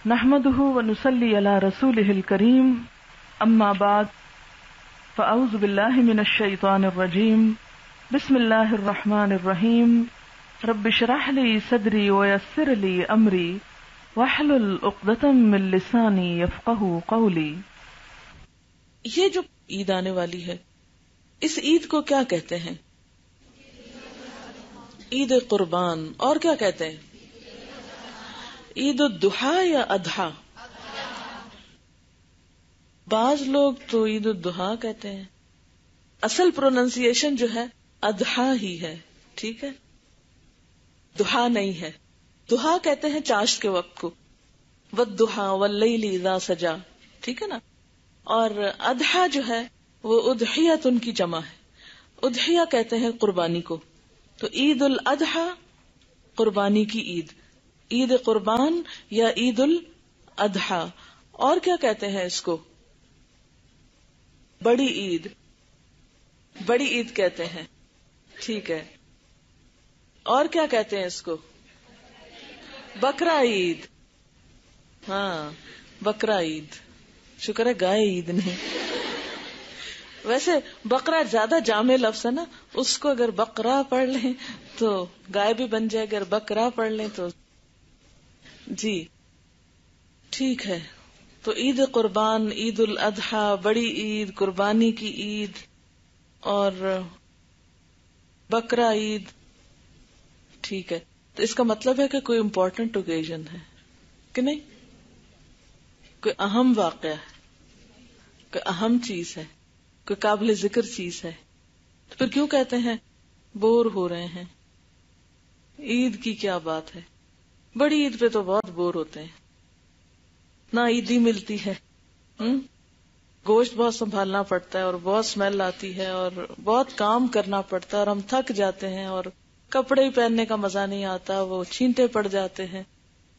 نحمده ونصلي على رسوله الكريم اما بعد فاعوذ بالله من الشيطان الرجيم بسم الله الرحمن الرحيم رب اشرح لي صدري ويسر لي امري واحلل عقدة من لساني يفقهوا قولي۔ یہ جو عید آنے والی ہے اس عید کو کیا کہتے ہیں؟ عید قربان، اور کیا کہتے ہیں؟ عید الضحیٰ یا اضحیٰ؟ بعض لوگ تو عید الضحیٰ کہتے ہیں، اصل پروننسیشن جو ہے اضحیٰ ہی ہے، ٹھیک ہے، ضحیٰ نہیں ہے۔ ضحیٰ کہتے ہیں چاشت کے وقت کو، والضحیٰ واللیل اذا سجا، ٹھیک ہے نا۔ اور اضحیٰ جو ہے وہ اضحیۃ ان کی جمع ہے، اضحیہ کہتے ہیں قربانی کو۔ تو عید الاضحیٰ قربانی کی عید، عید قربان یا عید الاضحیٰ۔ اور کیا کہتے ہیں اس کو؟ بڑی عید، بڑی عید کہتے ہیں، ٹھیک ہے۔ اور کیا کہتے ہیں اس کو؟ بقرہ عید، ہاں بقرہ عید، شکر ہے گائے عید نہیں۔ ویسے بقرہ زیادہ جامع لفظ ہے نا، اس کو اگر بقرہ پڑھ لیں تو گائے بھی بن جائے، اگر بقرہ پڑھ لیں تو جی ٹھیک ہے۔ تو عید قربان، عید الاضحیٰ، بڑی عید، قربانی کی عید اور بقرہ عید، ٹھیک ہے۔ تو اس کا مطلب ہے کہ کوئی امپورٹنٹ اوکیزن ہے کہ نہیں، کوئی اہم واقعہ ہے، کوئی اہم چیز ہے، کوئی قابل ذکر چیز ہے۔ تو پھر کیوں کہتے ہیں بور ہو رہے ہیں، عید کی کیا بات ہے؟ بڑی عید پہ تو بہت بور ہوتے ہیں، نہ عیدی ملتی ہے، گوشت بہت سنبھالنا پڑتا ہے اور بہت اسمیل آتی ہے اور بہت کام کرنا پڑتا ہے اور ہم تھک جاتے ہیں اور کپڑے ہی پہننے کا مزہ نہیں آتا، وہ چھینٹے پڑ جاتے ہیں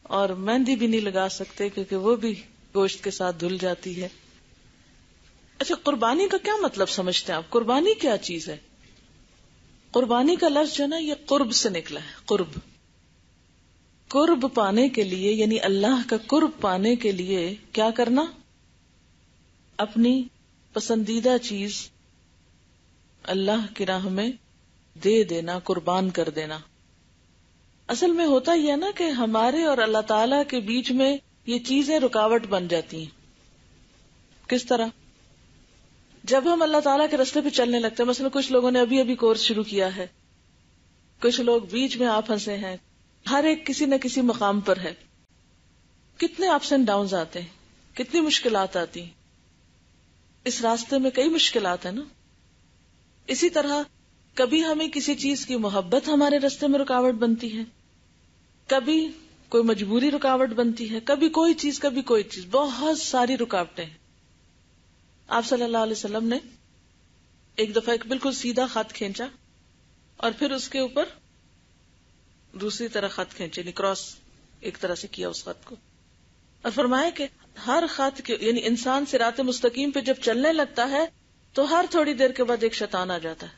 اور مہندی بھی نہیں لگا سکتے کیونکہ وہ بھی گوشت کے ساتھ دھل جاتی ہے۔ اچھا، قربانی کا کیا مطلب سمجھتے ہیں آپ؟ قربانی کیا چیز ہے؟ قربانی کا لفظ جو ہے نا یہ قرب سے نکلا ہے، قرب، قرب پانے کے لیے، یعنی اللہ کا قرب پانے کے لیے کیا کرنا؟ اپنی پسندیدہ چیز اللہ کی راہ میں دے دینا، قربان کر دینا۔ اصل میں ہوتا یہ ہے نا کہ ہمارے اور اللہ تعالی کے بیچ میں یہ چیزیں رکاوٹ بن جاتی ہیں۔ کس طرح؟ جب ہم اللہ تعالیٰ کے راستے پہ چلنے لگتے ہیں، مثلا کچھ لوگوں نے ابھی کورس شروع کیا ہے، کچھ لوگ بیچ میں آپ پھنسے ہیں، ہر ایک کسی نہ کسی مقام پر ہے، کتنے اپس اینڈ ڈاؤنز آتے ہیں، کتنی مشکلات آتی ہیں، اس راستے میں کئی مشکلات ہیں نا۔ اسی طرح کبھی ہمیں کسی چیز کی محبت ہمارے راستے میں رکاوٹ بنتی ہے، کبھی کوئی مجبوری رکاوٹ بنتی ہے، کبھی کوئی چیز، کبھی کوئی چیز، بہت ساری رکاوٹیں ہیں۔ آپ صلی اللہ علیہ وسلم نے ایک دفعہ ایک بالکل سیدھا خط کھینچا اور پھر اس کے اوپر دوسری طرح خط کھینچے، یعنی کراس ایک طرح سے کیا اس خط کو، اور فرمایا کہ ہر خط کے، یعنی انسان صراط مستقیم پہ جب چلنے لگتا ہے تو ہر تھوڑی دیر کے بعد ایک شیطان آ جاتا ہے،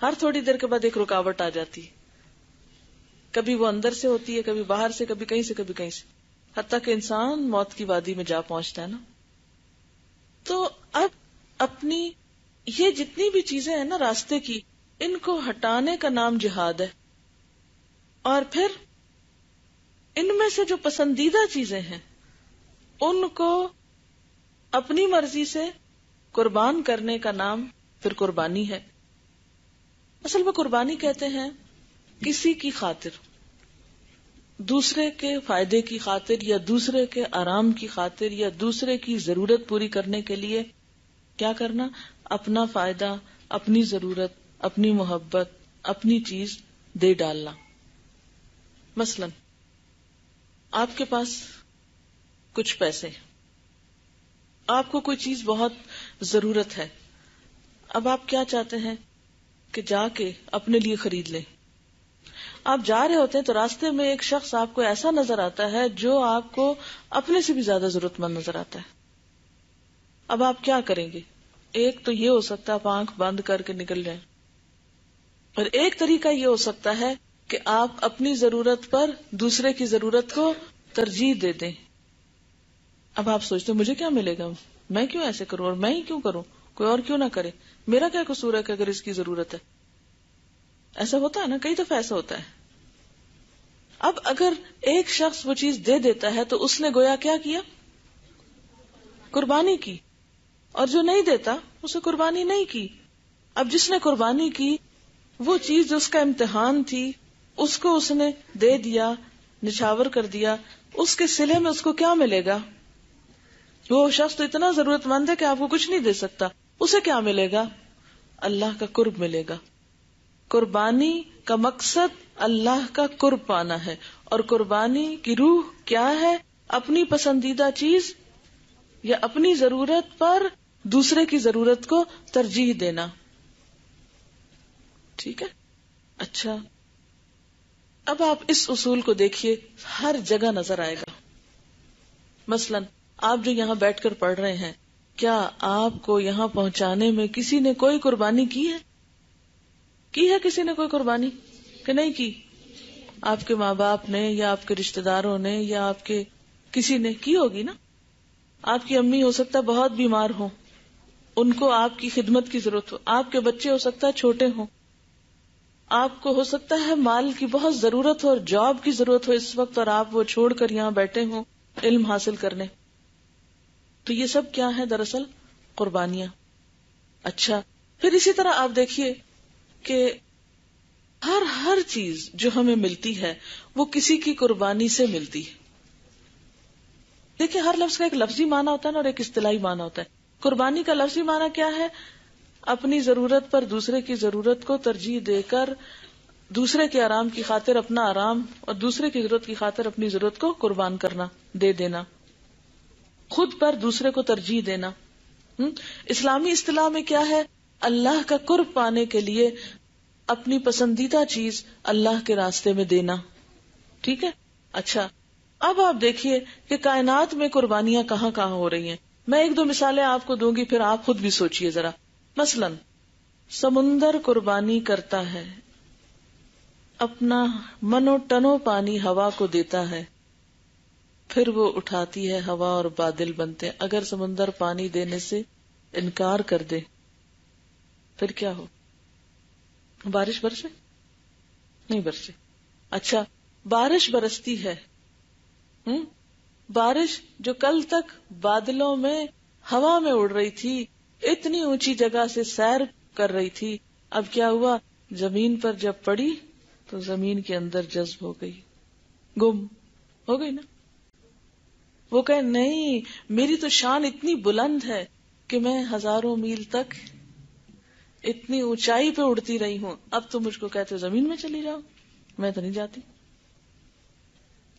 ہر تھوڑی دیر کے بعد ایک رکاوٹ آ جاتی ہے، کبھی وہ اندر سے ہوتی ہے، کبھی باہر سے، کبھی کہیں سے، کبھی کہیں سے، حتیٰ کہ انسان موت کی وادی میں جا پہنچتا ہے نا۔ تو اب اپنی یہ جتنی بھی چیزیں ہیں نا راستے کی، ان کو ہٹانے کا نام جہاد ہے، اور پھر ان میں سے جو پسندیدہ چیزیں ہیں ان کو اپنی مرضی سے قربان کرنے کا نام پھر قربانی ہے۔ اصل میں قربانی کہتے ہیں کسی کی خاطر، دوسرے کے فائدے کی خاطر یا دوسرے کے آرام کی خاطر یا دوسرے کی ضرورت پوری کرنے کے لیے کیا کرنا؟ اپنا فائدہ، اپنی ضرورت، اپنی محبت، اپنی چیز دے ڈالنا۔ مثلا آپ کے پاس کچھ پیسے، آپ کو کوئی چیز بہت ضرورت ہے، اب آپ کیا چاہتے ہیں کہ جا کے اپنے لیے خرید لیں۔ آپ جا رہے ہوتے ہیں تو راستے میں ایک شخص آپ کو ایسا نظر آتا ہے جو آپ کو اپنے سے بھی زیادہ ضرورت مند نظر آتا ہے۔ اب آپ کیا کریں گے؟ ایک تو یہ ہو سکتا ہے آپ آنکھ بند کر کے نکل جائیں، اور ایک طریقہ یہ ہو سکتا ہے کہ آپ اپنی ضرورت پر دوسرے کی ضرورت کو ترجیح دے دیں، اب آپ سوچتے مجھے کیا ملے گا، میں کیوں ایسے کروں اور میں ہی کیوں کروں، کوئی اور کیوں نہ کرے، میرا کیا قصور ہے کہ اگر اس کی ضرورت ہے. ایسا ہوتا ہے نا، کئی دفعہ ایسا ہوتا ہے. اب اگر ایک شخص وہ چیز دے دیتا ہے تو اس نے گویا کیا کیا، قربانی کی، اور جو نہیں دیتا اسے قربانی نہیں کی. اب جس نے قربانی کی وہ چیز جو اس کا امتحان تھی اس کو اس نے دے دیا، نچھاور کر دیا، اس کے صلے میں اس کو کیا ملے گا؟ وہ شخص تو اتنا ضرورت مند ہے کہ آپ کو کچھ نہیں دے سکتا، اسے کیا ملے گا؟ اللہ کا قرب ملے گا. قربانی کا مقصد اللہ کا قرب پانا ہے، اور قربانی کی روح کیا ہے؟ اپنی پسندیدہ چیز یا اپنی ضرورت پر دوسرے کی ضرورت کو ترجیح دینا. ٹھیک ہے. اچھا، اب آپ اس اصول کو دیکھیے، ہر جگہ نظر آئے گا. مثلا آپ جو یہاں بیٹھ کر پڑھ رہے ہیں، کیا آپ کو یہاں پہنچانے میں کسی نے کوئی قربانی کی ہے؟ کی ہے کسی نے کوئی قربانی کہ نہیں کی؟ آپ کے ماں باپ نے یا آپ کے رشتہ داروں نے یا آپ کے کسی نے کی ہوگی نا. آپ کی امی ہو سکتا ہے بہت بیمار ہوں، ان کو آپ کی خدمت کی ضرورت ہو. آپ کے بچے ہو سکتا ہے چھوٹے ہوں، آپ کو ہو سکتا ہے مال کی بہت ضرورت ہو اور جاب کی ضرورت ہو اس وقت، اور آپ وہ چھوڑ کر یہاں بیٹھے ہوں علم حاصل کرنے. تو یہ سب کیا ہے؟ دراصل قربانیاں. اچھا، پھر اسی طرح آپ دیکھیے کہ ہر چیز جو ہمیں ملتی ہے وہ کسی کی قربانی سے ملتی ہے. دیکھیں، ہر لفظ کا ایک لفظی معنی ہوتا ہے نا اور ایک اصطلاحی معنی ہوتا ہے. قربانی کا لفظی معنی کیا ہے؟ اپنی ضرورت پر دوسرے کی ضرورت کو ترجیح دے کر دوسرے کے آرام کی خاطر اپنا آرام اور دوسرے کی ضرورت کی خاطر اپنی ضرورت کو قربان کرنا، دے دینا، خود پر دوسرے کو ترجیح دینا. اسلامی اصطلاح میں کیا ہے؟ اللہ کا قرب پانے کے لیے اپنی پسندیدہ چیز اللہ کے راستے میں دینا. ٹھیک ہے. اچھا، اب آپ دیکھیے کہ کائنات میں قربانیاں کہاں کہاں ہو رہی ہیں. میں ایک دو مثالیں آپ کو دوں گی، پھر آپ خود بھی سوچئے ذرا. مثلا سمندر قربانی کرتا ہے، اپنا منو ٹنو پانی ہوا کو دیتا ہے، پھر وہ اٹھاتی ہے ہوا اور بادل بنتے ہیں. اگر سمندر پانی دینے سے انکار کر دے پھر کیا ہو؟ بارش برسے؟ نہیں برسے. اچھا، بارش برستی ہے، بارش جو کل تک بادلوں میں ہوا میں اڑ رہی تھی، اتنی اونچی جگہ سے سیر کر رہی تھی، اب کیا ہوا؟ زمین پر جب پڑی تو زمین کے اندر جذب ہو گئی، گم ہو گئی نا. وہ کہے نہیں، میری تو شان اتنی بلند ہے کہ میں ہزاروں میل تک اتنی اونچائی پہ اڑتی رہی ہوں، اب تو مجھ کو کہتے زمین میں چلی جاؤ، میں تو نہیں جاتی.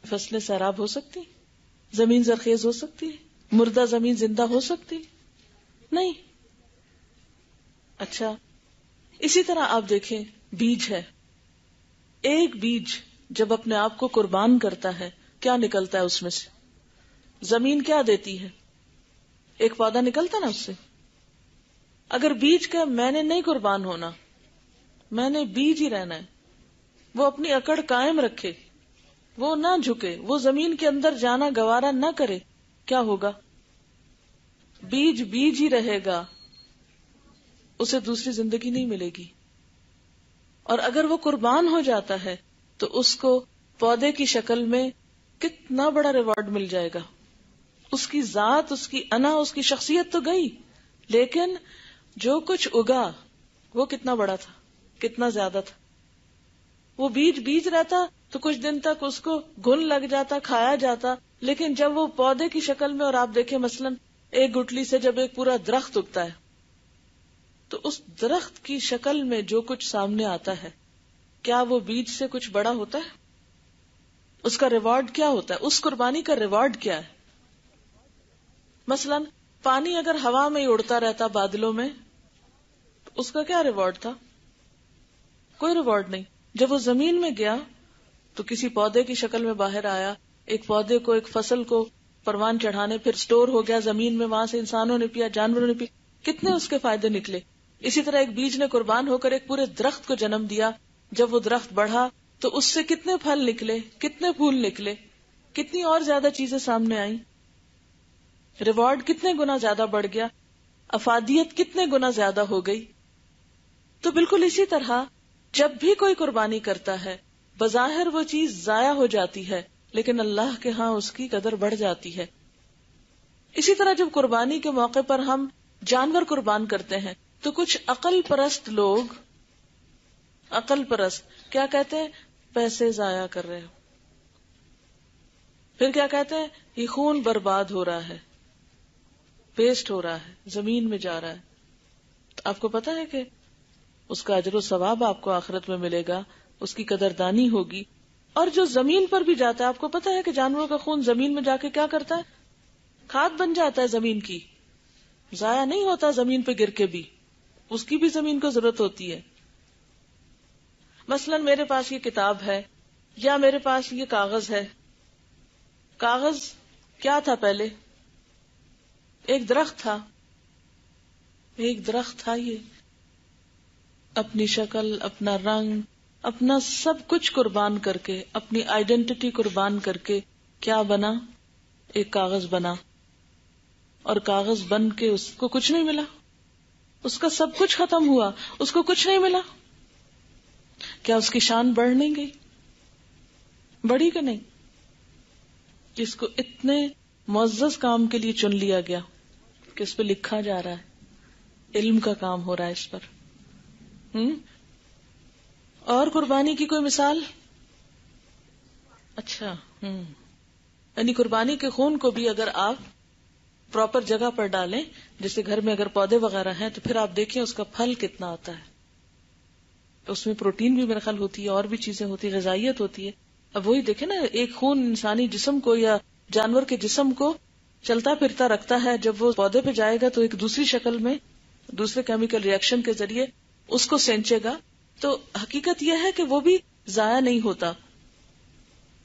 فصلیں سیراب ہو سکتی، زمین زرخیز ہو سکتی، مردہ زمین زندہ ہو سکتی نہیں. اچھا، اسی طرح آپ دیکھیں، بیج ہے، ایک بیج جب اپنے آپ کو قربان کرتا ہے کیا نکلتا ہے اس میں سے؟ زمین کیا دیتی ہے؟ ایک پودا نکلتا نا اس سے. اگر بیج کا میں نے نہیں قربان ہونا، میں نے بیج ہی رہنا ہے، وہ اپنی اکڑ قائم رکھے، وہ نہ جھکے، وہ زمین کے اندر جانا گوارا نہ کرے، کیا ہوگا؟ بیج بیج ہی رہے گا، اسے دوسری زندگی نہیں ملے گی. اور اگر وہ قربان ہو جاتا ہے تو اس کو پودے کی شکل میں کتنا بڑا ریوارڈ مل جائے گا. اس کی ذات، اس کی انا، اس کی شخصیت تو گئی، لیکن جو کچھ اگا وہ کتنا بڑا تھا، کتنا زیادہ تھا. وہ بیج بیج رہتا تو کچھ دن تک اس کو گھن لگ جاتا، کھایا جاتا، لیکن جب وہ پودے کی شکل میں، اور آپ دیکھیں مثلا ایک گٹلی سے جب ایک پورا درخت اگتا ہے تو اس درخت کی شکل میں جو کچھ سامنے آتا ہے، کیا وہ بیج سے کچھ بڑا ہوتا ہے؟ اس کا ریوارڈ کیا ہوتا ہے؟ اس قربانی کا ریوارڈ کیا ہے؟ مثلا پانی اگر ہوا میں ہی اڑتا رہتا بادلوں میں، تو اس کا کیا ریوارڈ تھا؟ کوئی ریوارڈ نہیں. جب وہ زمین میں گیا تو کسی پودے کی شکل میں باہر آیا، ایک پودے کو، ایک فصل کو پروان چڑھانے، پھر سٹور ہو گیا زمین میں، وہاں سے انسانوں نے پیا، جانوروں نے پیا، کتنے اس کے فائدے نکلے. اسی طرح ایک بیج نے قربان ہو کر ایک پورے درخت کو جنم دیا. جب وہ درخت بڑھا تو اس سے کتنے پھل نکلے، کتنے پھول نکلے، کتنی اور زیادہ چیزیں سامنے آئیں. ریوارڈ کتنے گنا زیادہ بڑھ گیا، افادیت کتنے گنا زیادہ ہو گئی. تو بالکل اسی طرح جب بھی کوئی قربانی کرتا ہے بظاہر وہ چیز ضائع ہو جاتی ہے، لیکن اللہ کے ہاں اس کی قدر بڑھ جاتی ہے. اسی طرح جب قربانی کے موقع پر ہم جانور قربان کرتے ہیں تو کچھ عقل پرست لوگ کیا کہتے ہیں؟ پیسے ضائع کر رہے ہو. پھر کیا کہتے ہیں؟ یہ خون برباد ہو رہا ہے، ویسٹ ہو رہا ہے، زمین میں جا رہا ہے. تو آپ کو پتا ہے کہ اس کا اجر و ثواب آپ کو آخرت میں ملے گا، اس کی قدردانی ہوگی. اور جو زمین پر بھی جاتا ہے، آپ کو پتا ہے کہ جانوروں کا خون زمین میں جا کے کیا کرتا ہے؟ کھاد بن جاتا ہے زمین کی، ضائع نہیں ہوتا زمین پہ گر کے بھی، اس کی بھی زمین کو ضرورت ہوتی ہے. مثلا میرے پاس یہ کتاب ہے یا میرے پاس یہ کاغذ ہے. کاغذ کیا تھا پہلے؟ ایک درخت تھا. یہ اپنی شکل، اپنا رنگ، اپنا سب کچھ قربان کر کے، اپنی آئیڈینٹی قربان کر کے کیا بنا؟ ایک کاغذ بنا. اور کاغذ بن کے اس کو کچھ نہیں ملا، اس کا سب کچھ ختم ہوا، اس کو کچھ نہیں ملا. کیا اس کی شان بڑھ نہیں گئی؟ بڑھی کہ نہیں؟ جس کو اتنے معزز کام کے لیے چن لیا گیا کہ اس پہ لکھا جا رہا ہے، علم کا کام ہو رہا ہے اس پر. اور قربانی کی کوئی مثال؟ اچھا یعنی قربانی کے خون کو بھی اگر آپ پراپر جگہ پر ڈالیں، جیسے گھر میں اگر پودے وغیرہ ہیں، تو پھر آپ دیکھیں اس کا پھل کتنا آتا ہے. اس میں پروٹین بھی میرا خیال ہوتی ہے، اور بھی چیزیں ہوتی ہے، غذائیت ہوتی ہے. اب وہی دیکھیں نا، ایک خون انسانی جسم کو یا جانور کے جسم کو چلتا پھرتا رکھتا ہے. جب وہ پودے پہ جائے گا تو ایک دوسری شکل میں دوسرے کیمیکل ریئیکشن کے ذریعے اس کو سینچے گا. تو حقیقت یہ ہے کہ وہ بھی ضائع نہیں ہوتا.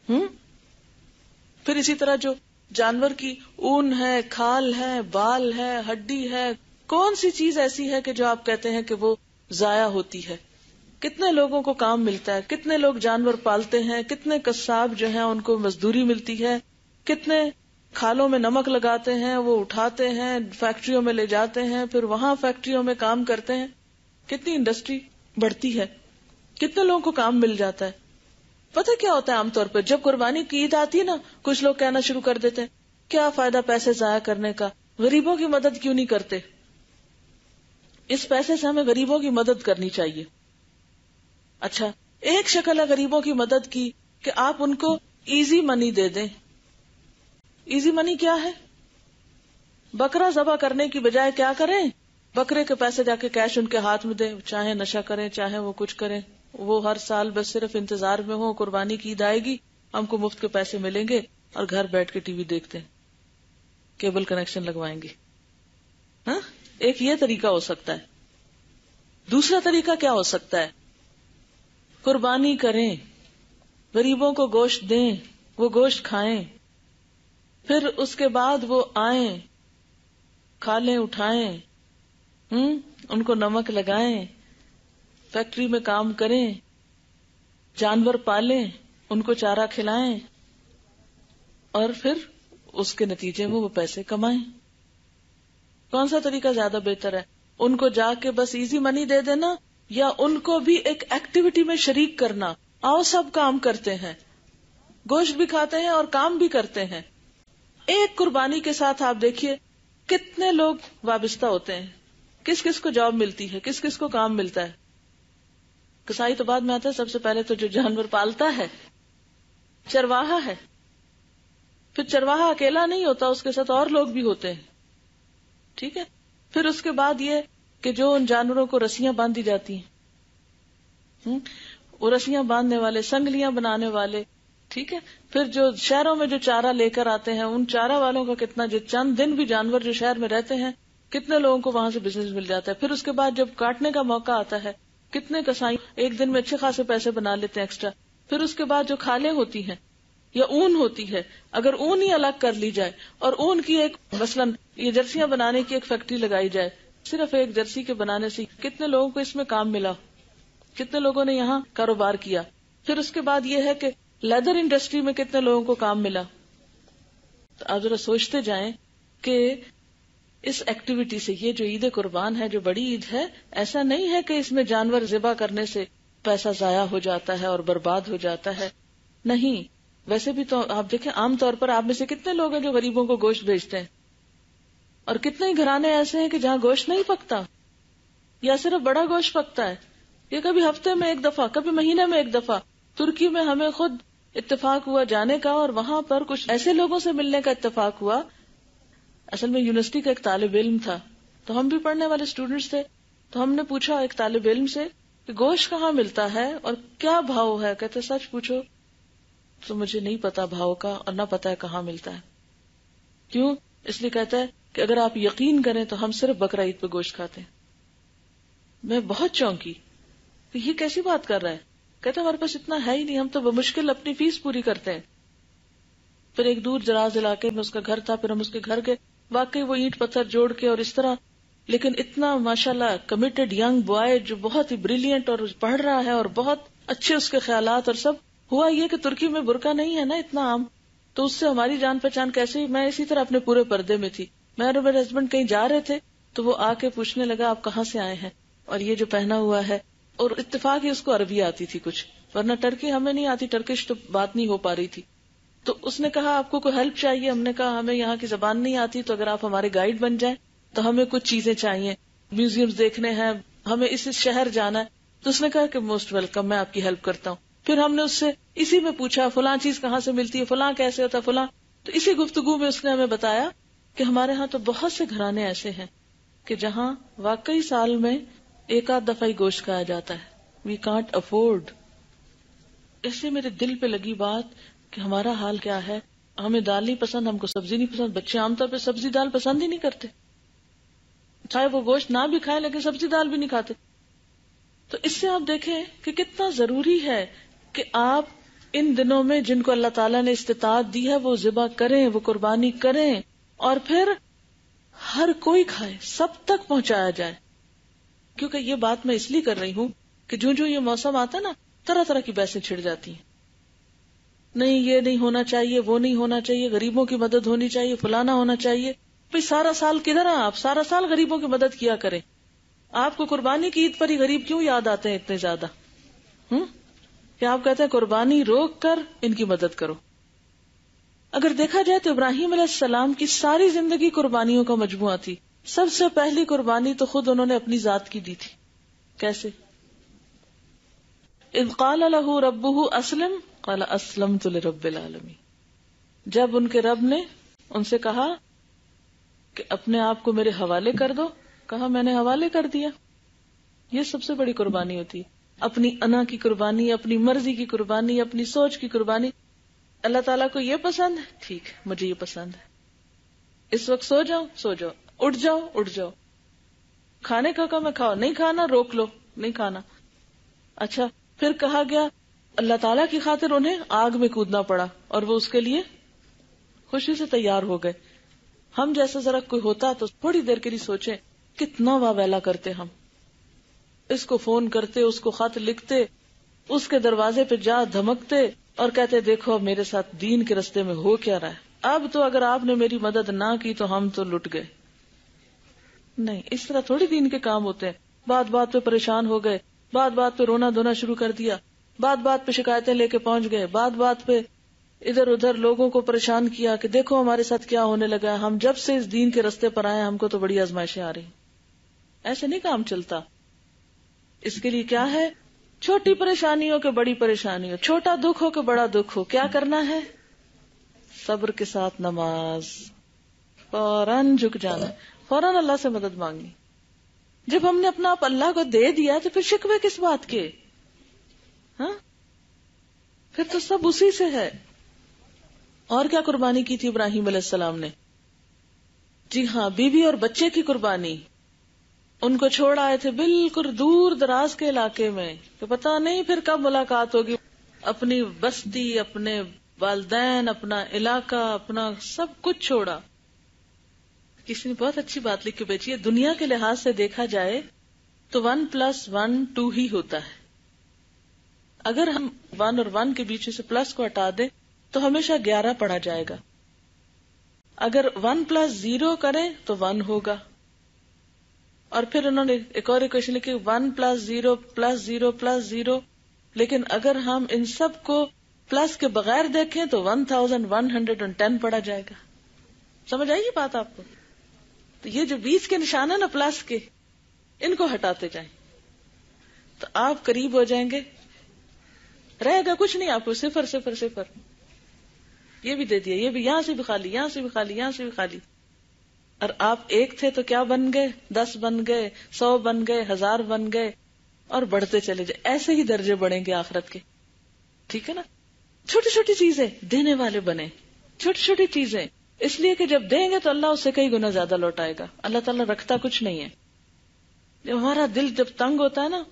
پھر اسی طرح جو جانور کی اون ہے، کھال ہے، بال ہے، ہڈی ہے، کون سی چیز ایسی ہے کہ جو آپ کہتے ہیں کہ وہ ضائع ہوتی ہے؟ کتنے لوگوں کو کام ملتا ہے، کتنے لوگ جانور پالتے ہیں، کتنے قصاب جو ہیں ان کو مزدوری ملتی ہے، کتنے کھالوں میں نمک لگاتے ہیں، وہ اٹھاتے ہیں، فیکٹریوں میں لے جاتے ہیں، پھر وہاں فیکٹریوں میں کام کرتے ہیں. کتنی انڈسٹری بڑھتی ہے، کتنے لوگوں کو کام مل جاتا ہے. پتہ کیا ہوتا ہے عام طور پر جب قربانی کی عید آتی ہے نا، کچھ لوگ کہنا شروع کر دیتے ہیں کیا فائدہ پیسے ضائع کرنے کا، غریبوں کی مدد کیوں نہیں کرتے؟ اس پیسے سے ہمیں غریبوں کی مدد کرنی چاہیے. اچھا، ایک شکل ہے غریبوں کی مدد کی کہ آپ ان کو ایزی منی دے دیں. ایزی منی کیا ہے؟ بکرا ذبح کرنے کی بجائے کیا کریں؟ بکرے کے پیسے جا کے کیش ان کے ہاتھ میں دیں، چاہے نشہ کریں، چاہے وہ کچھ کریں. وہ ہر سال بس صرف انتظار میں ہو قربانی کی عید آئے گی، ہم کو مفت کے پیسے ملیں گے، اور گھر بیٹھ کے ٹی وی دیکھتے ہیں، کیبل کنیکشن لگوائیں گے. ہاں، ایک یہ طریقہ ہو سکتا ہے. دوسرا طریقہ کیا ہو سکتا ہے؟ قربانی کریں، غریبوں کو گوشت دیں، وہ گوشت کھائیں، پھر اس کے بعد وہ آئیں، کھالیں، اٹھائیں، ان کو نمک لگائیں، فیکٹری میں کام کریں، جانور پالیں، ان کو چارہ کھلائیں، اور پھر اس کے نتیجے میں وہ پیسے کمائیں. کون سا طریقہ زیادہ بہتر ہے؟ ان کو جا کے بس ایزی منی دے دینا، یا ان کو بھی ایک ایکٹیویٹی میں شریک کرنا؟ آؤ سب کام کرتے ہیں، گوشت بھی کھاتے ہیں اور کام بھی کرتے ہیں. ایک قربانی کے ساتھ آپ دیکھیے کتنے لوگ وابستہ ہوتے ہیں، کس کس کو جاب ملتی ہے، کس کس کو کام ملتا ہے. کسائی تو بعد میں آتا ہے، سب سے پہلے تو جو جانور پالتا ہے چرواہا ہے. پھر چرواہا اکیلا نہیں ہوتا، اس کے ساتھ اور لوگ بھی ہوتے ہیں. ٹھیک ہے، پھر اس کے بعد یہ کہ جو ان جانوروں کو رسیاں باندھی جاتی ہیں، وہ رسیاں باندھنے والے، سنگلیاں بنانے والے. ٹھیک ہے، پھر جو شہروں میں جو چارہ لے کر آتے ہیں، ان چارہ والوں کا کتنا، جو چند دن بھی جانور جو شہر میں رہتے ہیں، کتنے لوگوں کو وہاں سے بزنس مل جاتا ہے. پھر اس کے بعد جب کاٹنے کا موقع آتا ہے، کتنے کسائی ایک دن میں اچھے خاصے پیسے بنا لیتے ہیں ایکسٹرا. پھر اس کے بعد جو کھالیں ہوتی ہیں یا اون ہوتی ہے، اگر اون ہی الگ کر لی جائے اور اون کی ایک مثلاً یہ جرسیاں بنانے کی ایک فیکٹری لگائی جائے، صرف ایک جرسی کے بنانے سے کتنے لوگوں کو اس میں کام ملا، کتنے لوگوں نے یہاں کاروبار کیا. پھر اس کے بعد یہ ہے کہ لیدر انڈسٹری میں کتنے لوگوں کو کام ملا. تو آپ ذرا سوچتے جائیں کہ اس ایکٹیویٹی سے، یہ جو عید قربان ہے، جو بڑی عید ہے، ایسا نہیں ہے کہ اس میں جانور ذبح کرنے سے پیسہ ضائع ہو جاتا ہے اور برباد ہو جاتا ہے. نہیں، ویسے بھی تو آپ دیکھیں عام طور پر آپ میں سے کتنے لوگ ہیں جو غریبوں کو گوشت بھیجتے ہیں، اور کتنے ہی گھرانے ایسے ہیں کہ جہاں گوشت نہیں پکتا یا صرف بڑا گوشت پکتا ہے. یہ کبھی ہفتے میں ایک دفعہ، کبھی مہینے میں ایک دفعہ. ترکی میں ہمیں خود اتفاق ہوا جانے کا، اور وہاں پر کچھ ایسے لوگوں سے ملنے کا اتفاق ہوا. اصل میں یونیورسٹی کا ایک طالب علم تھا، تو ہم بھی پڑھنے والے اسٹوڈینٹس تھے، تو ہم نے پوچھا ایک طالب علم سے کہ گوشت کہاں ملتا ہے اور کیا بھاؤ ہے. کہتے سچ پوچھو تو مجھے نہیں پتا بھاؤ کا، اور نہ پتا ہے کہاں ملتا ہے. کیوں؟ اس لیے کہتا ہے کہ اگر آپ یقین کریں تو ہم صرف بقرہ عید پہ گوشت کھاتے ہیں. میں بہت چونکی کہ یہ کیسی بات کر رہا ہے. کہتا ہمارے پاس اتنا ہے ہی نہیں، ہم تو بمشکل اپنی فیس پوری کرتے ہیں. پھر ایک دور دراز علاقے میں اس کا گھر تھا، پھر ہم اس کے گھر گئے، واقعی وہ اینٹ پتھر جوڑ کے اور اس طرح، لیکن اتنا ماشاءاللہ کمیٹڈ ینگ بوائے جو بہت ہی بریلینٹ اور پڑھ رہا ہے اور بہت اچھے اس کے خیالات. اور سب ہوا یہ کہ ترکی میں برقع نہیں ہے نا اتنا عام، تو اس سے ہماری جان پہچان کیسے ہوئی. میں اسی طرح اپنے پورے پردے میں تھی. میں اور میرے ہسبینڈ کہیں جا رہے تھے تو وہ آ کے پوچھنے لگا آپ کہاں سے آئے ہیں اور یہ جو پہنا ہوا ہے. اور اتفاق ہی اس کو عربی آتی تھی کچھ، ورنہ ٹرکی ہمیں نہیں آتی، ٹرکش تو بات نہیں ہو پا رہی تھی. تو اس نے کہا آپ کو کوئی ہیلپ چاہیے؟ ہم نے کہا ہمیں یہاں کی زبان نہیں آتی، تو اگر آپ ہمارے گائیڈ بن جائیں تو ہمیں کچھ چیزیں چاہیے، میوزیمز دیکھنے ہیں، ہمیں اس شہر جانا ہے. تو اس نے کہا کہ موسٹ ویلکم، میں آپ کی ہیلپ کرتا ہوں. پھر ہم نے اس سے اسی میں پوچھا فلاں چیز کہاں سے ملتی ہے، فلاں کیسے ہوتا ہے، فلاں. تو اسی گفتگو میں اس نے ہمیں بتایا کہ ہمارے ہاں تو بہت سے گھرانے ایسے ہیں کہ جہاں واقعی سال میں ایک آدھ دفعہ ہی گوشت کھایا جاتا ہے. We can't afford. ایسے میرے دل پہ لگی بات کہ ہمارا حال کیا ہے. ہمیں دال نہیں پسند، ہم کو سبزی نہیں پسند. بچے عام طور پہ سبزی دال پسند ہی نہیں کرتے، چاہے وہ گوشت نہ بھی کھائے لیکن سبزی دال بھی نہیں کھاتے. تو اس سے آپ دیکھیں کہ کتنا ضروری ہے کہ آپ ان دنوں میں جن کو اللہ تعالیٰ نے استطاعت دی ہے وہ ذبح کریں، وہ قربانی کریں، اور پھر ہر کوئی کھائے، سب تک پہنچایا جائے. کیونکہ یہ بات میں اس لیے کر رہی ہوں کہ جو جو یہ موسم آتا ہے نا، طرح طرح کی بحثیں چھڑ جاتی ہیں. نہیں یہ نہیں ہونا چاہیے، وہ نہیں ہونا چاہیے، غریبوں کی مدد ہونی چاہیے، فلانا ہونا چاہیے. بھئی سارا سال کدھر ہیں آپ؟ سارا سال غریبوں کی مدد کیا کریں. آپ کو قربانی کی عید پر ہی غریب کیوں یاد آتے ہیں اتنے زیادہ؟ کہ آپ کہتے ہیں قربانی روک کر ان کی مدد کرو. اگر دیکھا جائے تو ابراہیم علیہ السلام کی ساری زندگی قربانیوں کا مجموعہ تھی. سب سے پہلی قربانی تو خود انہوں نے اپنی ذات کی دی تھی. کیسے؟ اذ قال له ربه اسلم قال اسلمت لرب العالمین. جب ان کے رب نے ان سے کہا کہ اپنے آپ کو میرے حوالے کر دو، کہا میں نے حوالے کر دیا. یہ سب سے بڑی قربانی ہوتی ہے. اپنی انا کی قربانی، اپنی مرضی کی قربانی، اپنی سوچ کی قربانی. اللہ تعالیٰ کو یہ پسند ہے، ٹھیک ہے مجھے یہ پسند ہے. اس وقت سو جاؤ سو جاؤ، اٹھ جاؤ اٹھ جاؤ. کھانے کا کہا میں کھاؤ، نہیں کھانا روک لو، نہیں کھانا. اچھا پھر کہا گیا اللہ تعالیٰ کی خاطر انہیں آگ میں کودنا پڑا، اور وہ اس کے لیے خوشی سے تیار ہو گئے. ہم جیسا ذرا کوئی ہوتا تو تھوڑی دیر کے لیے سوچیں کتنا واویلا کرتے ہم. اس کو فون کرتے، اس کو خط لکھتے، اس کے دروازے پہ جا دھمکتے اور کہتے دیکھو اب میرے ساتھ دین کے رستے میں ہو کیا رہا ہے. اب تو اگر آپ نے میری مدد نہ کی تو ہم تو لٹ گئے. نہیں، اس طرح تھوڑی دین کے کام ہوتے ہیں. بات بات پہ پریشان ہو گئے، بات بات پہ رونا دھونا شروع کر دیا، بات بات پہ شکایتیں لے کے پہنچ گئے، بات بات پہ ادھر ادھر لوگوں کو پریشان کیا کہ دیکھو ہمارے ساتھ کیا ہونے لگا ہے. ہم جب سے اس دین کے رستے پر آئے ہم کو تو بڑی آزمائشیں آ رہی. ایسے نہیں کام چلتا. اس کے لیے کیا ہے؟ چھوٹی پریشانی ہو کہ بڑی پریشانی ہو، چھوٹا دکھ ہو کہ بڑا دکھ ہو، کیا کرنا ہے؟ صبر کے ساتھ نماز، فوراً جھک جانا، فوراً اللہ سے مدد مانگنی. جب ہم نے اپنا آپ اللہ کو دے دیا تو پھر شکوے کس بات کے؟ ہاں پھر تو سب اسی سے ہے. اور کیا قربانی کی تھی ابراہیم علیہ السلام نے؟ جی ہاں، بیوی اور بچے کی قربانی. ان کو چھوڑ آئے تھے بالکل دور دراز کے علاقے میں کہ پتہ نہیں پھر کب ملاقات ہوگی. اپنی بستی، اپنے والدین، اپنا علاقہ، اپنا سب کچھ چھوڑا. کسی نے بہت اچھی بات لکھی بیچی ہے، دنیا کے لحاظ سے دیکھا جائے تو 1+1 2 ہی ہوتا ہے. اگر ہم 1 اور 1 کے بیچ سے پلس کو ہٹا دیں تو ہمیشہ 11 پڑا جائے گا. اگر 1+0 کریں تو 1 ہوگا. اور پھر انہوں نے ایک اور ایکویشن لکھی 1+0+0+0. لیکن اگر ہم ان سب کو پلس کے بغیر دیکھیں تو 1110 پڑا جائے گا. سمجھ آئی یہ بات آپ کو؟ تو یہ جو بیچ کے نشان ہے نا پلس کے، ان کو ہٹاتے جائیں تو آپ قریب ہو جائیں گے. رہے گا کچھ نہیں آپ کو، 0 0 0. یہ بھی دے دیا، یہ بھی یہاں سے بھی خالی، یہاں سے بھی خالی، یہاں سے بھی خالی. اور آپ 1 تھے تو کیا بن گئے؟ 10 بن گئے، 100 بن گئے، 1000 بن گئے، اور بڑھتے چلے جائیں. ایسے ہی درجے بڑھیں گے آخرت کے. ٹھیک ہے نا؟ چھوٹی چھوٹی چیزیں دینے والے بنے، چھوٹی چھوٹی چیزیں، اس لیے کہ جب دیں گے تو اللہ اس سے کئی گنا زیادہ لوٹائے گا. اللہ تعالیٰ رکھتا کچھ نہیں ہے. جب ہمارا دل جب تنگ ہوتا ہے نا،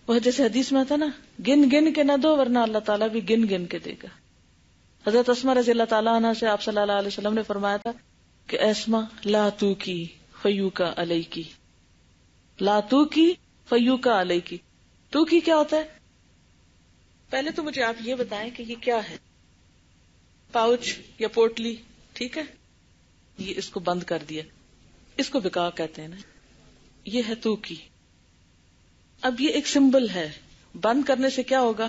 وہ جیسے حدیث میں آتا نا، گن گن کے نہ دو ورنہ اللہ تعالیٰ بھی گن گن کے دے گا. حضرت اسماء رضی اللہ تعالیٰ عنہ سے آپ صلی اللہ علیہ وسلم نے فرمایا تھا کہ اسماء لا تو کی فیو کا علیہ کی، لا تو کی فیو کا علیہ کی. تو کی کیا ہوتا ہے؟ پہلے تو مجھے آپ یہ بتائیں کہ یہ کیا ہے. پاؤچ یا پوٹلی، ٹھیک ہے، یہ اس کو بند کر دیا، اس کو بکا کہتے ہیں نا. یہ ہے تو کی. اب یہ ایک سمبل ہے. بند کرنے سے کیا ہوگا؟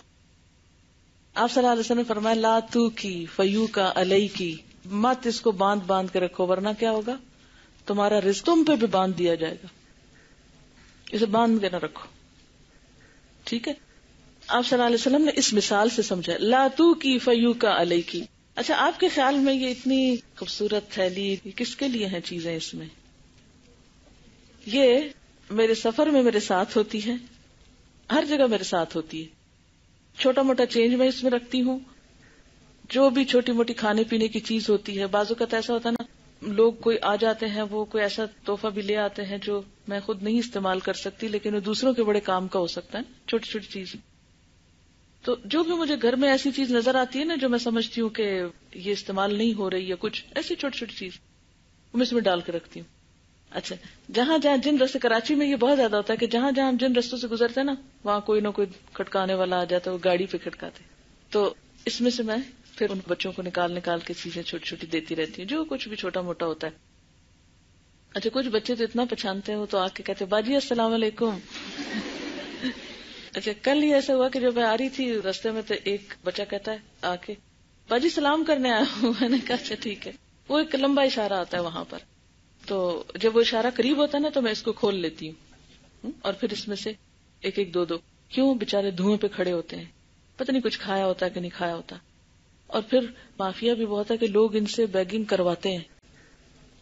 آپ صلی اللہ علیہ وسلم نے فرمایا لا تو کی فیو کا علیہ کی، مت اس کو باندھ باندھ کے رکھو ورنہ کیا ہوگا؟ تمہارا رزق تم پہ بھی باندھ دیا جائے گا. اسے باندھ کے نہ رکھو. ٹھیک ہے؟ آپ صلی اللہ علیہ وسلم نے اس مثال سے سمجھا لا تو کی فیو کا علیہ کی. اچھا، آپ کے خیال میں یہ اتنی خوبصورت تھیلی کس کے لیے ہیں چیزیں اس میں؟ یہ میرے سفر میں میرے ساتھ ہوتی ہے، ہر جگہ میرے ساتھ ہوتی ہے. چھوٹا موٹا چینج میں اس میں رکھتی ہوں، جو بھی چھوٹی موٹی کھانے پینے کی چیز ہوتی ہے. بعض اوقات ایسا ہوتا ہے نا، لوگ کوئی آ جاتے ہیں، وہ کوئی ایسا تحفہ بھی لے آتے ہیں جو میں خود نہیں استعمال کر سکتی لیکن وہ دوسروں کے بڑے کام کا ہو سکتا ہے. چھوٹی چھوٹی چیز. تو جو بھی مجھے گھر میں ایسی چیز نظر آتی ہے نا جو میں سمجھتی ہوں کہ یہ استعمال نہیں ہو رہی ہے، کچھ ایسی چھوٹی چھوٹی چیز میں اس میں ڈال کے رکھتی ہوں. اچھا، جہاں جہاں جن رستے، کراچی میں یہ بہت زیادہ ہوتا ہے کہ جہاں جہاں ہم جن رستوں سے گزرتے ہیں نا، وہاں کوئی نہ کوئی کھٹکانے والا آ جاتا ہے، وہ گاڑی پہ کھٹکاتے. تو اس میں سے میں پھر ان بچوں کو نکال کے چیزیں چھوٹی چھوٹی دیتی رہتی ہوں، جو کچھ بھی چھوٹا موٹا ہوتا ہے. اچھا، کچھ بچے تو اتنا پہچانتے ہیں، وہ تو آ کے کہتے باجی السلام علیکم. اچھا، کل ہی ایسا ہوا کہ جب میں آ رہی تھی رستے میں تو ایک بچہ کہتا ہے آ کے باجی سلام کرنے آیا ہوں. میں نے کہا اچھا ٹھیک ہے. وہ ایک لمبا اشارہ آتا ہے وہاں پر، تو جب وہ اشارہ قریب ہوتا ہے نا تو میں اس کو کھول لیتی ہوں اور پھر اس میں سے ایک ایک دو کیوں بےچارے دھوئیں پہ کھڑے ہوتے ہیں، پتہ نہیں کچھ کھایا ہوتا ہے کہ نہیں کھایا ہوتا. اور پھر مافیا بھی بہت ہے کہ لوگ ان سے بیگنگ کرواتے ہیں.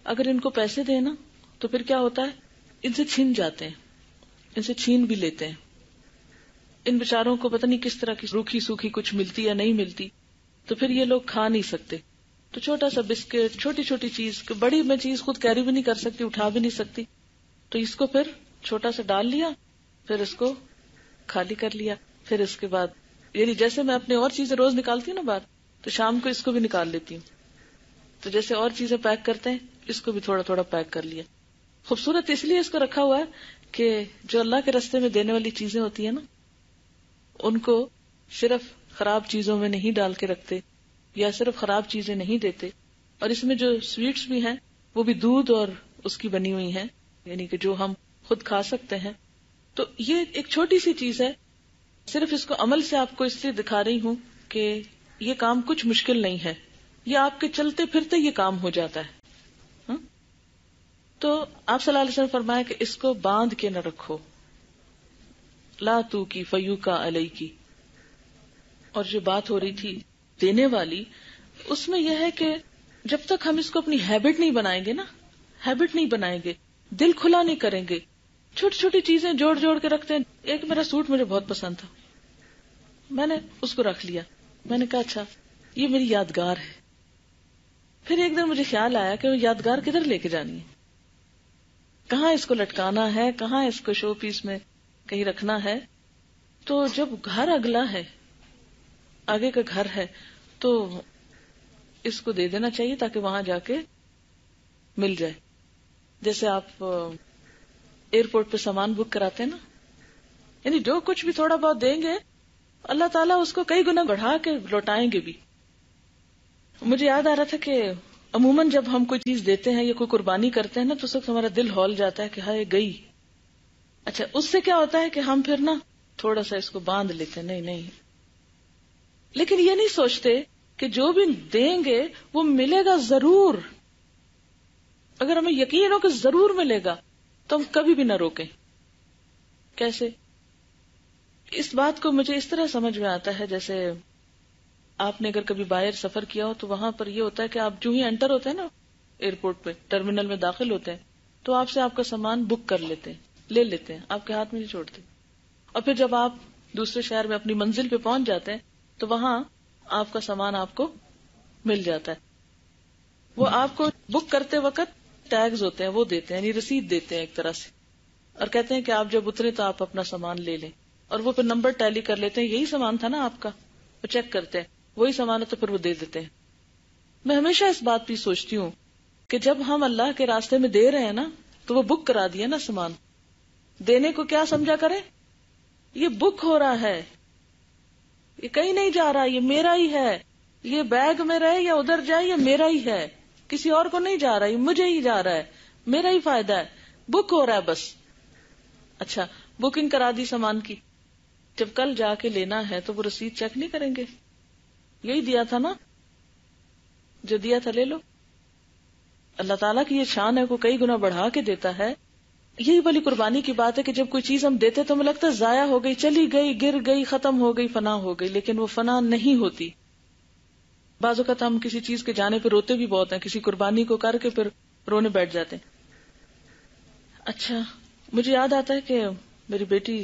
اگر ان کو پیسے دیں نا تو پھر کیا ہوتا ہے، ان سے چھین جاتے ہیں، ان سے چھین بھی لیتے ہیں. ان بیچاروں کو پتہ نہیں کس طرح کی روکھی سوکھی کچھ ملتی یا نہیں ملتی، تو پھر یہ لوگ کھا نہیں سکتے. تو چھوٹا سا بسکٹ، چھوٹی چھوٹی چیز، بڑی میں چیز خود کیری بھی نہیں کر سکتی، اٹھا بھی نہیں سکتی، تو اس کو پھر چھوٹا سا ڈال لیا، پھر اس کو خالی کر لیا. پھر اس کے بعد یعنی جیسے میں اپنے اور چیزیں روز نکالتی ہوں نا باہر، تو شام کو اس کو بھی نکال لیتی ہوں. تو جیسے اور چیزیں پیک کرتے ہیں، اس کو بھی تھوڑا تھوڑا پیک کر لیا. خوبصورت اس لیے اس کو رکھا ہوا ہے کہ جو اللہ کے راستے میں دینے والی چیزیں ہوتی ہیں نا، ان کو صرف خراب چیزوں میں نہیں ڈال کے رکھتے یا صرف خراب چیزیں نہیں دیتے. اور اس میں جو سویٹس بھی ہیں وہ بھی دودھ اور اس کی بنی ہوئی ہیں، یعنی کہ جو ہم خود کھا سکتے ہیں. تو یہ ایک چھوٹی سی چیز ہے، صرف اس کو عمل سے آپ کو اس لیے دکھا رہی ہوں کہ یہ کام کچھ مشکل نہیں ہے، یہ آپ کے چلتے پھرتے یہ کام ہو جاتا ہے. تو آپ صلی اللہ علیہ وسلم فرمایا کہ اس کو باندھ کے نہ رکھو، لا تو کی فیو کا علیہ کی. اور جو بات ہو رہی تھی دینے والی، اس میں یہ ہے کہ جب تک ہم اس کو اپنی ہیبٹ نہیں بنائیں گے نا، ہیبٹ نہیں بنائیں گے، دل کھلا نہیں کریں گے، چھوٹی چھوٹی چیزیں جوڑ جوڑ کے رکھتے ہیں. ایک میرا سوٹ مجھے بہت پسند تھا، میں نے اس کو رکھ لیا. میں نے کہا اچھا یہ میری یادگار ہے. پھر ایک دن مجھے خیال آیا کہ وہ یادگار کدھر لے کے جانی ہے، کہاں اس کو لٹکانا ہے، کہاں اس کو شو پیس میں کہیں رکھنا ہے. تو جب گھر اگلا ہے، آگے کا گھر ہے، تو اس کو دے دینا چاہیے تاکہ وہاں جا کے مل جائے. جیسے آپ ایئرپورٹ پہ سامان بک کراتے ہیں نا، یعنی جو کچھ بھی تھوڑا بہت دیں گے اللہ تعالیٰ اس کو کئی گنا بڑھا کے لوٹائیں گے بھی. مجھے یاد آ رہا تھا کہ عموماً جب ہم کوئی چیز دیتے ہیں یا کوئی قربانی کرتے ہیں نا تو اس وقت ہمارا دل ہول جاتا ہے کہ ہائے گئی. اچھا اس سے کیا ہوتا ہے کہ ہم پھر نا تھوڑا سا اس کو باندھ لیتے ہیں, نہیں, لیکن یہ نہیں سوچتے کہ جو بھی دیں گے وہ ملے گا ضرور. اگر ہمیں یقین ہو کہ ضرور ملے گا تو ہم کبھی بھی نہ روکیں. کیسے؟ اس بات کو مجھے اس طرح سمجھ میں آتا ہے, جیسے آپ نے اگر کبھی باہر سفر کیا ہو تو وہاں پر یہ ہوتا ہے کہ آپ جو ہی انٹر ہوتے ہیں نا ایئرپورٹ پہ, ٹرمینل میں داخل ہوتے ہیں, تو آپ سے آپ کا سامان بک کر لیتے ہیں, لے لیتے ہیں, آپ کے ہاتھ میں نہیں چھوڑتے. اور پھر جب آپ دوسرے شہر میں اپنی منزل پہ پہنچ جاتے ہیں تو وہاں آپ کا سامان آپ کو مل جاتا ہے. وہ آپ کو بک کرتے وقت ٹیگز ہوتے ہیں وہ دیتے ہیں, یعنی رسید دیتے ہیں ایک طرح سے, اور کہتے ہیں کہ آپ جب اترے تو آپ اپنا سامان لے لیں, اور وہ پھر نمبر ٹیلی کر لیتے ہیں, یہی سامان تھا نا آپ کا, وہ چیک کرتے ہیں, وہی سامان ہے تو پھر وہ دے دیتے ہیں. میں ہمیشہ اس بات بھی سوچتی ہوں کہ جب ہم اللہ کے راستے میں دے رہے ہیں نا تو وہ بک کرا دیا نا سامان, دینے کو کیا سمجھا کرے, یہ بک ہو رہا ہے, یہ کہیں نہیں جا رہا, یہ میرا ہی ہے, یہ بیگ میں رہے یا ادھر جائے یہ میرا ہی ہے, کسی اور کو نہیں جا رہا, یہ مجھے ہی جا رہا ہے, میرا ہی فائدہ ہے, بک ہو رہا ہے بس. اچھا بکنگ کرا دی سامان کی, جب کل جا کے لینا ہے تو وہ رسید چیک نہیں کریں گے, یہی دیا تھا نا, جو دیا تھا لے لو. اللہ تعالیٰ کی یہ شان ہے, کو کئی گنا بڑھا کے دیتا ہے. یہی والی قربانی کی بات ہے کہ جب کوئی چیز ہم دیتے تو ہمیں لگتا ہے ضائع ہو گئی, چلی گئی, گر گئی, ختم ہو گئی, فنا ہو گئی, لیکن وہ فنا نہیں ہوتی. بعض اوقات ہم کسی چیز کے جانے پہ روتے بھی بہت ہیں, کسی قربانی کو کر کے پھر رونے بیٹھ جاتے ہیں. اچھا مجھے یاد آتا ہے کہ میری بیٹی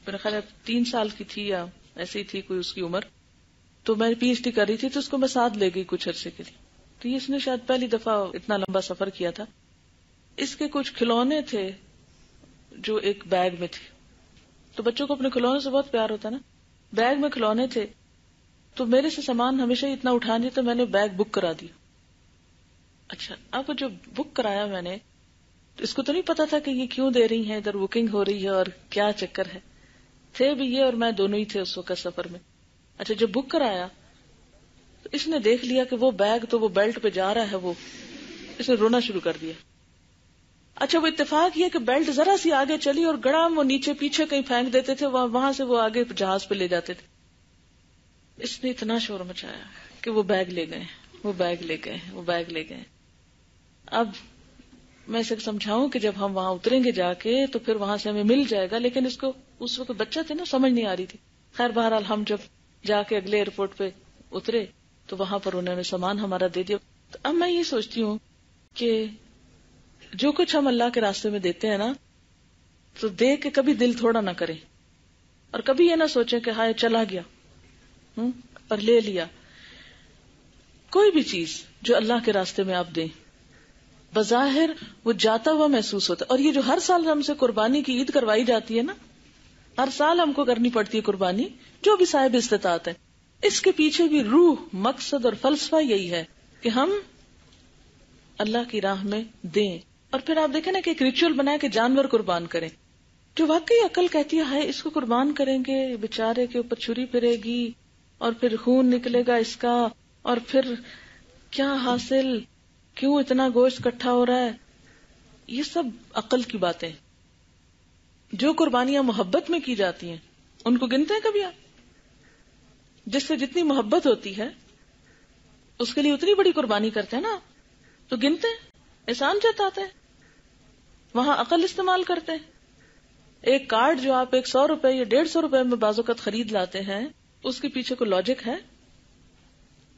میرا خیال ہے 3 سال کی تھی یا ایسی تھی کوئی اس کی عمر, تو میں پی ایچ ڈی کر رہی تھی تو اس کو میں ساتھ لے گئی کچھ عرصے کے لیے. تو اس نے شاید پہلی دفعہ اتنا لمبا سفر کیا تھا. اس کے کچھ کھلونے تھے جو ایک بیگ میں تھے, تو بچوں کو اپنے کھلونے سے بہت پیار ہوتا ہے نا, بیگ میں کھلونے تھے, تو میرے سے سامان ہمیشہ ہی اتنا اٹھا نہیں, تو میں نے بیگ بک کرا دیا. اچھا اب جو بک کرایا میں نے, تو اس کو تو نہیں پتا تھا کہ یہ کیوں دے رہی ہیں, ادھر بکنگ ہو رہی ہے اور کیا چکر ہے. تھے بھی یہ اور میں دونوں ہی تھے اس وقت سفر میں. اچھا جب بک کرایا تو اس نے دیکھ لیا کہ وہ بیگ تو وہ بیلٹ پہ جا رہا ہے, وہ اس نے رونا شروع کر دیا. اچھا وہ اتفاق یہ کہ بیلٹ ذرا سی آگے چلی اور گڑام وہ نیچے پیچھے کہیں پھینک دیتے تھے, وہاں سے وہ آگے جہاز پہ لے جاتے تھے. اس نے اتنا شور مچایا کہ وہ بیگ لے گئے, وہ بیگ لے گئے, وہ بیگ لے گئے. اب میں اسے سمجھاؤں کہ جب ہم وہاں اتریں گے جا کے تو پھر وہاں سے ہمیں مل جائے گا, لیکن اس کو اس وقت بچہ تھے نا, سمجھ نہیں آ رہی تھی. خیر بہرحال ہم جب جا کے اگلے ایئرپورٹ پہ اترے تو وہاں پر انہوں نے سامان ہمارا دے دیا. تو اب میں یہ سوچتی ہوں کہ جو کچھ ہم اللہ کے راستے میں دیتے ہیں نا, تو دے کے کبھی دل تھوڑا نہ کریں, اور کبھی یہ نہ سوچیں کہ ہائے چلا گیا اور لے لیا. کوئی بھی چیز جو اللہ کے راستے میں آپ دیں, بظاہر وہ جاتا ہوا محسوس ہوتا ہے. اور یہ جو ہر سال ہم سے قربانی کی عید کروائی جاتی ہے نا, ہر سال ہم کو کرنی پڑتی ہے قربانی, جو بھی صاحب استطاعت ہے, اس کے پیچھے بھی روح, مقصد اور فلسفہ یہی ہے کہ ہم اللہ کی راہ میں دیں. اور پھر آپ دیکھیں نا کہ ایک ریچول بنائے کہ جانور قربان کریں, جو واقعی عقل کہتی ہے اس کو قربان کریں گے, بیچارے کے اوپر چھری پھرے گی اور پھر خون نکلے گا اس کا, اور پھر کیا حاصل, کیوں اتنا گوشت اکٹھا ہو رہا ہے. یہ سب عقل کی باتیں. جو قربانیاں محبت میں کی جاتی ہیں ان کو گنتے ہیں کبھی آپ؟ جس سے جتنی محبت ہوتی ہے اس کے لیے اتنی بڑی قربانی کرتے ہیں نا, تو گنتے ہیں, احسان جتاتے ہیں, وہاں عقل استعمال کرتے ہیں. ایک کارڈ جو آپ 100 روپے یا 150 روپے میں بعض اوقات خرید لاتے ہیں, اس کے پیچھے کوئی لاجک ہے؟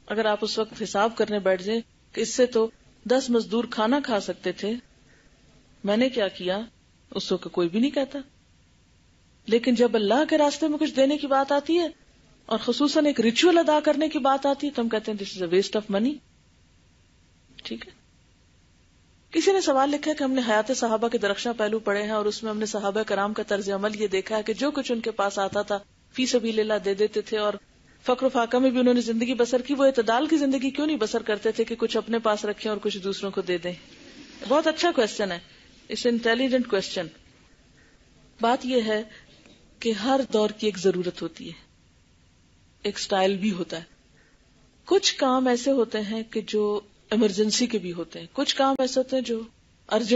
اگر آپ اس وقت حساب کرنے بیٹھ جائیں کہ اس سے تو 10 مزدور کھانا کھا سکتے تھے, میں نے کیا کیا, اس وقت کوئی بھی نہیں کہتا. لیکن جب اللہ کے راستے میں کچھ دینے کی بات آتی ہے اور خصوصاً ایک ریچول ادا کرنے کی بات آتی ہے تو ہم کہتے ہیں دس از اے ویسٹ آف منی. ٹھیک ہے. کسی نے سوال لکھا کہ ہم نے حیات صحابہ کے درخشاں پہلو پڑھے ہیں اور اس میں ہم نے صحابہ کرام کا طرز عمل یہ دیکھا ہے کہ جو کچھ ان کے پاس آتا تھا فی سبیل اللہ دے دیتے تھے, اور فقر و فاقہ میں بھی انہوں نے زندگی بسر کی. وہ اعتدال کی زندگی کیوں نہیں بسر کرتے تھے کہ کچھ اپنے پاس رکھیں اور کچھ دوسروں کو دے دیں؟ بہت اچھا کوشچن ہے, اٹس انٹیلیجنٹ کوشچن. بات یہ ہے کہ ہر دور کی ایک ضرورت ہوتی ہے, ایک سٹائل بھی ہوتا ہے. کچھ کام ایسے ہوتے ہیں کہ جو ایمرجنسی کے بھی ہوتے ہیں، کچھ کام ایسے ہوتے ہیں جو ارجنٹ